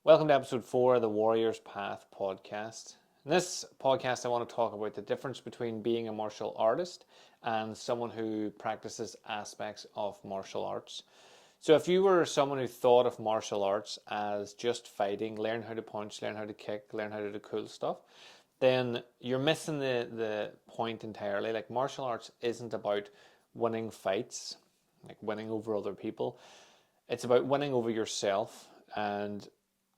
Welcome to episode 4 of the Warrior's Path podcast. In this podcast, I want to talk about the difference between being a martial artist and someone who practices aspects of martial arts. So, if you were someone who thought of martial arts as just fighting, learn how to punch, learn how to kick, learn how to do cool stuff, then you're missing the point entirely. Like, martial arts isn't about winning fights, like winning over other people. It's about winning over yourself. And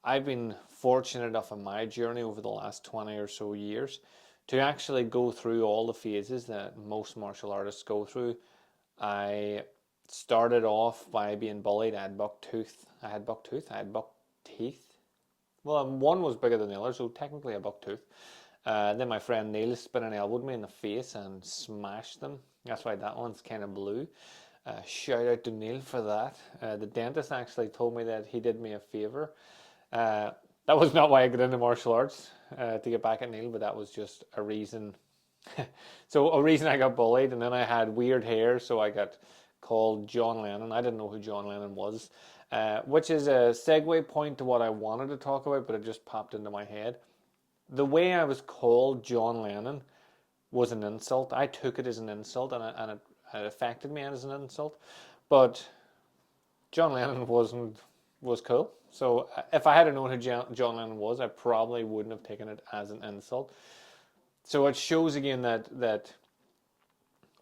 I've been fortunate enough in my journey over the last 20 or so years to actually go through all the phases that most martial artists go through. I started off by being bullied. I had buck tooth. I had buck teeth. Well, one was bigger than the other, so technically a buck tooth. Then my friend Neil spin and elbowed me in the face and smashed them. That's why that one's kind of blue. Shout out to Neil for that. The dentist actually told me that he did me a favour. Uh, that was not why I got into martial arts, to get back at Neil, but that was just a reason. So a reason I got bullied, and then I had weird hair, so I got called John Lennon. I didn't know who John Lennon was, which is a segue point to what I wanted to talk about, but it just popped into my head. The way I was called John Lennon was an insult. I took it as an insult, and it affected me as an insult. But John Lennon was cool. So if I had known who John Lennon was, I probably wouldn't have taken it as an insult. So it shows again that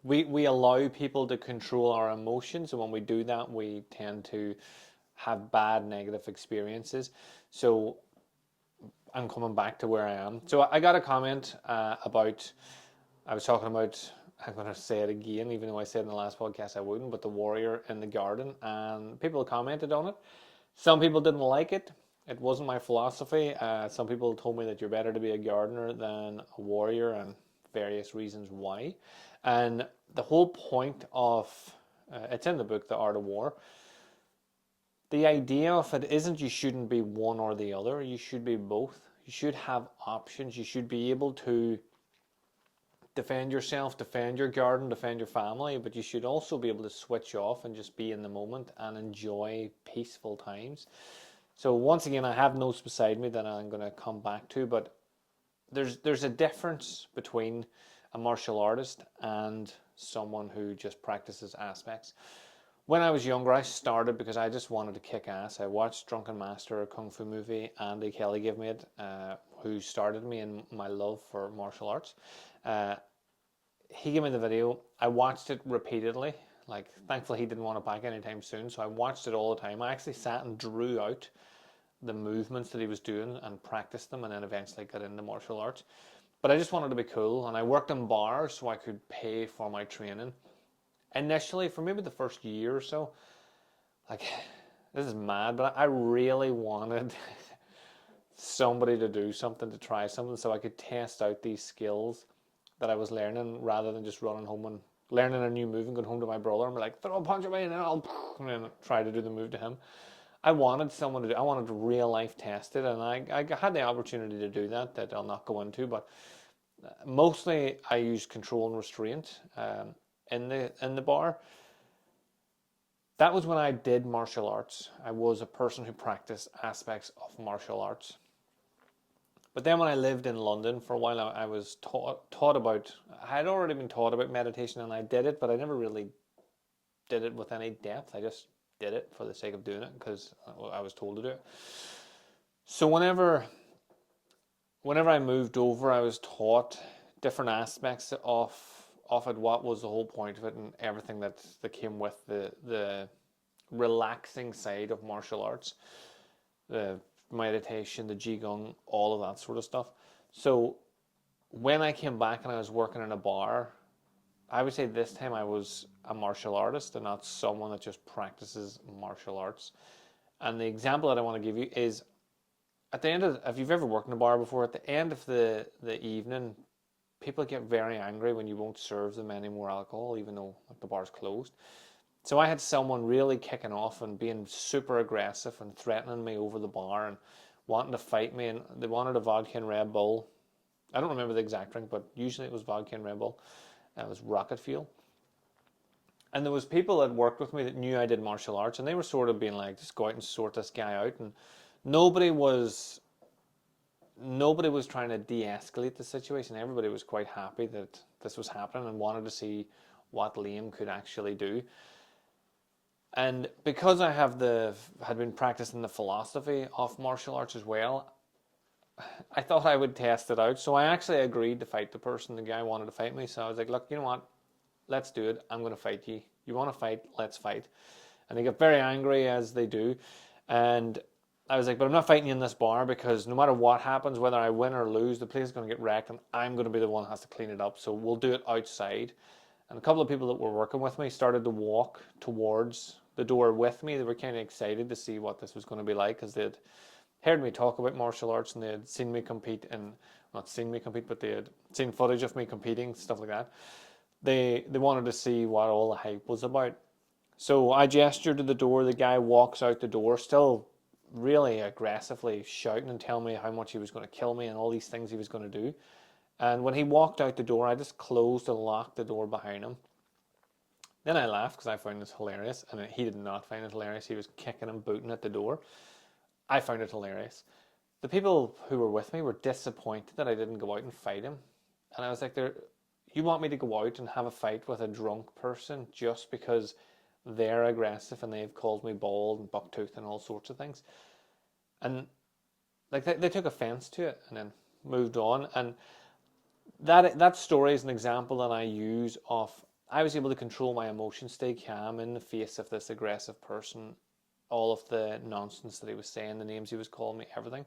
we allow people to control our emotions, and when we do that, we tend to have bad negative experiences. So I'm coming back to where I am. So I got a comment about, I was talking about, I'm going to say it again, even though I said in the last podcast I wouldn't, but the warrior in the garden, and people commented on it. Some people didn't like it. It wasn't my philosophy. Some people told me that you're better to be a gardener than a warrior, and various reasons why. And the whole point of it's in the book, The Art of War. The idea of it isn't you shouldn't be one or the other. You should be both. You should have options. You should be able to defend yourself, defend your garden, defend your family, but you should also be able to switch off and just be in the moment and enjoy peaceful times. So once again, I have notes beside me that I'm going to come back to, but there's a difference between a martial artist and someone who just practices aspects. When I was younger, I started because I just wanted to kick ass. I watched Drunken Master, a kung fu movie. Andy Kelly gave me it, who started me in my love for martial arts. Uh, he gave me the video. I watched it repeatedly. Like, thankfully, he didn't want it back anytime soon, so I watched it all the time. I actually sat and drew out the movements that he was doing and practiced them, and then eventually got into martial arts. But I just wanted to be cool, and I worked in bars so I could pay for my training. Initially, for maybe the first year or so, like, this is mad, but I really wanted somebody to do something, to try something, so I could test out these skills that I was learning, rather than just running home and learning a new move and going home to my brother and be like, throw a punch at me, and then I'll and then try to do the move to him. I wanted someone to do. I wanted to real life test it, and I had the opportunity to do that. That I'll not go into, but mostly I used control and restraint in the bar. That was when I did martial arts. I was a person who practiced aspects of martial arts. But then when I lived in London for a while, I was taught about. I had already been taught about meditation, and I did it, but I never really did it with any depth. I just did it for the sake of doing it because I was told to do it. So whenever I moved over, I was taught different aspects of it. What was the whole point of it, and everything that came with the relaxing side of martial arts, the meditation, the qigong, all of that sort of stuff. So when I came back and I was working in a bar, I would say this time I was a martial artist and not someone that just practices martial arts. And the example that I want to give you is, at the end of, if you've ever worked in a bar before, at the end of the evening, people get very angry when you won't serve them any more alcohol, even though like the bar's closed. So I had someone really kicking off and being super aggressive and threatening me over the bar and wanting to fight me, and they wanted a vodka and Red Bull. I don't remember the exact drink, but usually it was vodka and Red Bull. It was rocket fuel. And there was people that worked with me that knew I did martial arts, and they were sort of being like, just go out and sort this guy out. And nobody was nobody was trying to de-escalate the situation. Everybody was quite happy that this was happening and wanted to see what Liam could actually do. And because I had been practicing the philosophy of martial arts as well, I thought I would test it out. So I actually agreed to fight the person. The guy wanted to fight me, so I was like, "Look, you know what? Let's do it. I'm going to fight you. You want to fight? Let's fight." And they get very angry, as they do. And I was like, "But I'm not fighting you in this bar, because no matter what happens, whether I win or lose, the place is going to get wrecked, and I'm going to be the one that has to clean it up. So we'll do it outside." And a couple of people that were working with me started to walk towards the door with me. They were kind of excited to see what this was going to be like, because they'd heard me talk about martial arts, and they had seen me compete, and not seen me compete, but they had seen footage of me competing, stuff like that. They wanted to see what all the hype was about. So I gestured to the door. The guy walks out the door, still really aggressively shouting and telling me how much he was going to kill me and all these things he was going to do. And when he walked out the door, I just closed and locked the door behind him. Then I laughed because I found it hilarious, and he did not find it hilarious. He was kicking and booting at the door. I found it hilarious. The people who were with me were disappointed that I didn't go out and fight him. And I was like, you want me to go out and have a fight with a drunk person just because they're aggressive and they've called me bald and bucktooth and all sorts of things? And like they took offense to it and then moved on. And that story is an example that I use of, I was able to control my emotions, stay calm in the face of this aggressive person, all of the nonsense that he was saying, the names he was calling me, everything.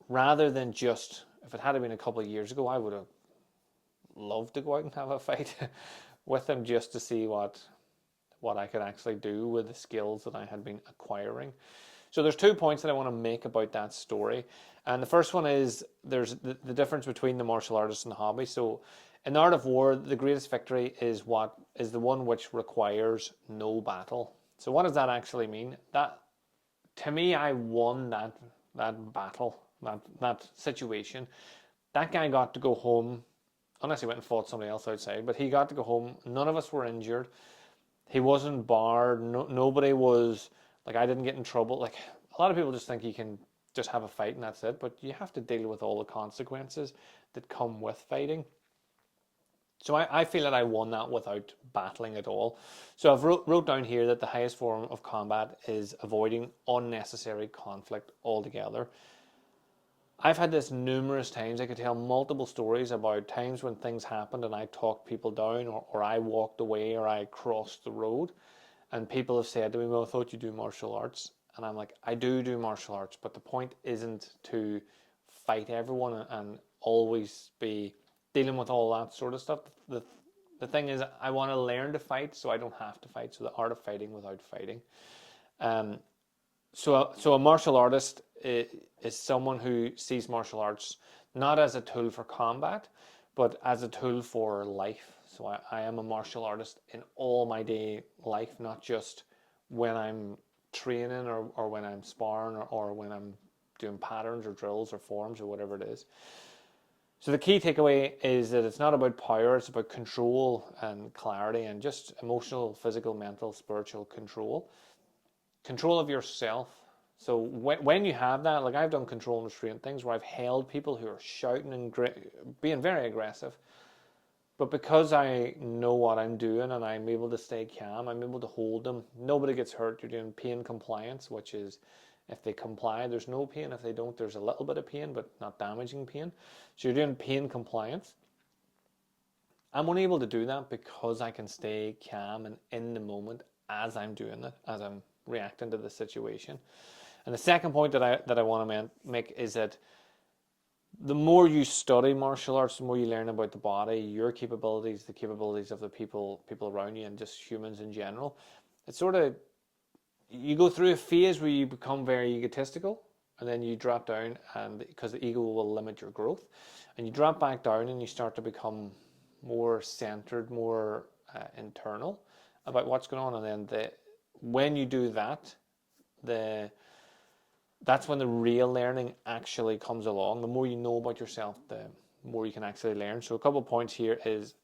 Rather than just, if it had been a couple of years ago, I would have loved to go out and have a fight with him just to see what I could actually do with the skills that I had been acquiring. So there's 2 points that I want to make about that story. And the first one is there's the difference between the martial artist and the hobby. So in the art of war, the greatest victory is the one which requires no battle. So what does that actually mean? That, to me, I won that battle, that situation. That guy got to go home, unless he went and fought somebody else outside, but he got to go home. None of us were injured. He wasn't barred. Nobody was, like, I didn't get in trouble. Like, a lot of people just think you can just have a fight and that's it, but you have to deal with all the consequences that come with fighting. So I feel that I won that without battling at all. So I've wrote down here that the highest form of combat is avoiding unnecessary conflict altogether. I've had this numerous times. I could tell multiple stories about times when things happened and I talked people down, or I walked away, or I crossed the road, and people have said to me, "Well, I thought you do martial arts." And I'm like, I do martial arts, but the point isn't to fight everyone and always be dealing with all that sort of stuff. The thing is, I want to learn to fight so I don't have to fight. So the art of fighting without fighting. Um, so a martial artist is someone who sees martial arts not as a tool for combat, but as a tool for life. So I am a martial artist in all my day life, not just when I'm training or when I'm sparring or when I'm doing patterns or drills or forms or whatever it is. So the key takeaway is that it's not about power, it's about control and clarity and just emotional, physical, mental, spiritual control. Control of yourself. So when you have that, like I've done control and restraint things where I've held people who are shouting and being very aggressive, but because I know what I'm doing and I'm able to stay calm, I'm able to hold them. Nobody gets hurt. You're doing pain compliance, which is if they comply, there's no pain. If they don't, there's a little bit of pain, but not damaging pain. So you're doing pain compliance. I'm only able to do that because I can stay calm and in the moment as I'm doing it, as I'm reacting to the situation. And the second point that I want to make is that the more you study martial arts, the more you learn about the body, your capabilities, the capabilities of the people around you, and just humans in general. It's sort of, you go through a phase where you become very egotistical, and then you drop down, and because the ego will limit your growth, and you drop back down and you start to become more centered, more internal about what's going on. And then when you do that, that's when the real learning actually comes along. The more you know about yourself, the more you can actually learn. So a couple of points here is,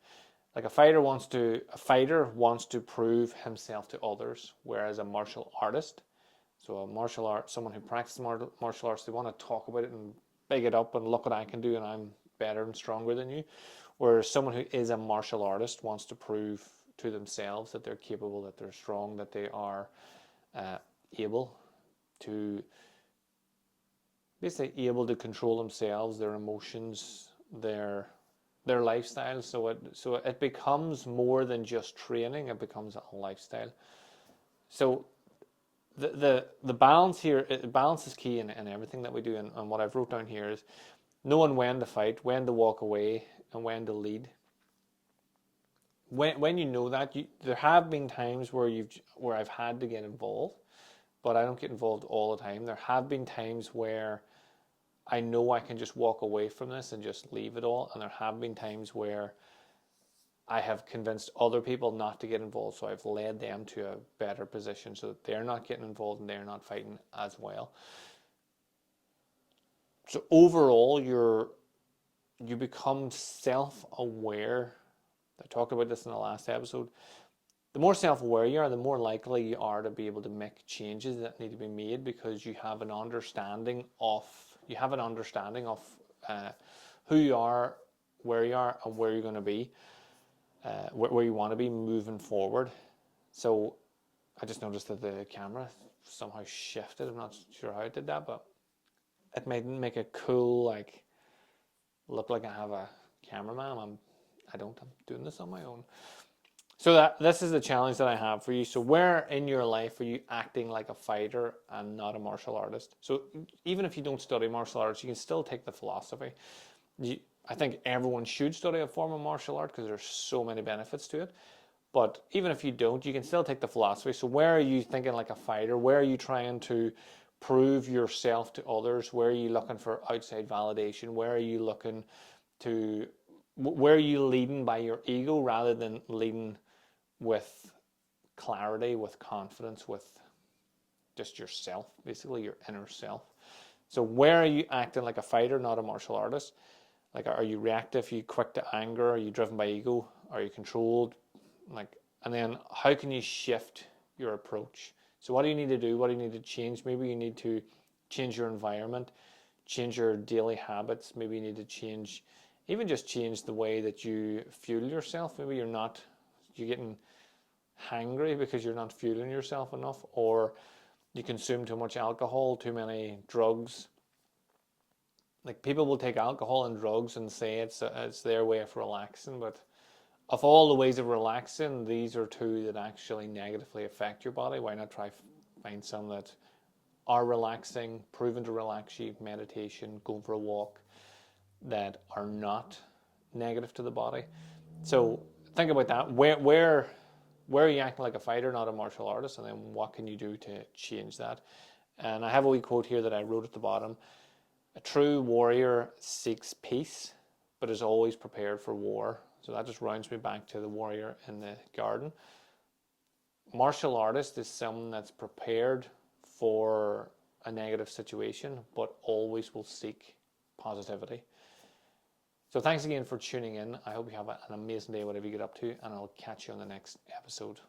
like, a fighter wants to prove himself to others, whereas a martial artist So a martial art, someone who practices martial arts, they want to talk about it and big it up and look what I can do and I'm better and stronger than you. Whereas someone who is a martial artist wants to prove to themselves that they're capable, that they're strong, that they are able to basically able to control themselves, their emotions, their lifestyle. So it becomes more than just training; it becomes a lifestyle. So the balance here, balance is key in everything that we do. And what I've wrote down here is knowing when to fight, when to walk away, and when to lead. When you know that, there have been times where I've had to get involved, but I don't get involved all the time. There have been times where I know I can just walk away from this and just leave it all, and there have been times where I have convinced other people not to get involved, so I've led them to a better position so that they're not getting involved and they're not fighting as well. So overall, you become self-aware. I talked about this in the last episode. The more self-aware you are, the more likely you are to be able to make changes that need to be made, because you have an understanding of who you are, where you are, and where you're going to be, where you want to be moving forward. So I just noticed that the camera somehow shifted. I'm not sure how it did that, but it made make it cool, like look like I have a cameraman. I don't. I'm doing this on my own. So this is the challenge that I have for you. So where in your life are you acting like a fighter and not a martial artist? So even if you don't study martial arts, you can still take the philosophy. I think everyone should study a form of martial art because there's so many benefits to it. But even if you don't, you can still take the philosophy. So where are you thinking like a fighter? Where are you trying to prove yourself to others? Where are you looking for outside validation? Where are you looking to, where are you leading by your ego rather than leading with clarity, with confidence, with just yourself, basically your inner self? So where are you acting like a fighter, not a martial artist? Like, are you reactive? Are you quick to anger? Are you driven by ego? Are you controlled? Like, and then how can you shift your approach? So what do you need to do? What do you need to change? Maybe you need to change your environment, change your daily habits. Maybe you need to change, even just change the way that you fuel yourself. Maybe you're getting hangry because you're not fueling yourself enough, or you consume too much alcohol, too many drugs. Like, people will take alcohol and drugs and say it's their way of relaxing, but of all the ways of relaxing, these are two that actually negatively affect your body. Why not try find some that are relaxing, proven to relax you, meditation, going for a walk, that are not negative to the body? So think about that. Where are you acting like a fighter, not a martial artist? And then what can you do to change that? And I have a wee quote here that I wrote at the bottom. A true warrior seeks peace, but is always prepared for war. So that just rounds me back to the warrior in the garden. Martial artist is someone that's prepared for a negative situation, but always will seek positivity. So thanks again for tuning in. I hope you have an amazing day, whatever you get up to, and I'll catch you on the next episode.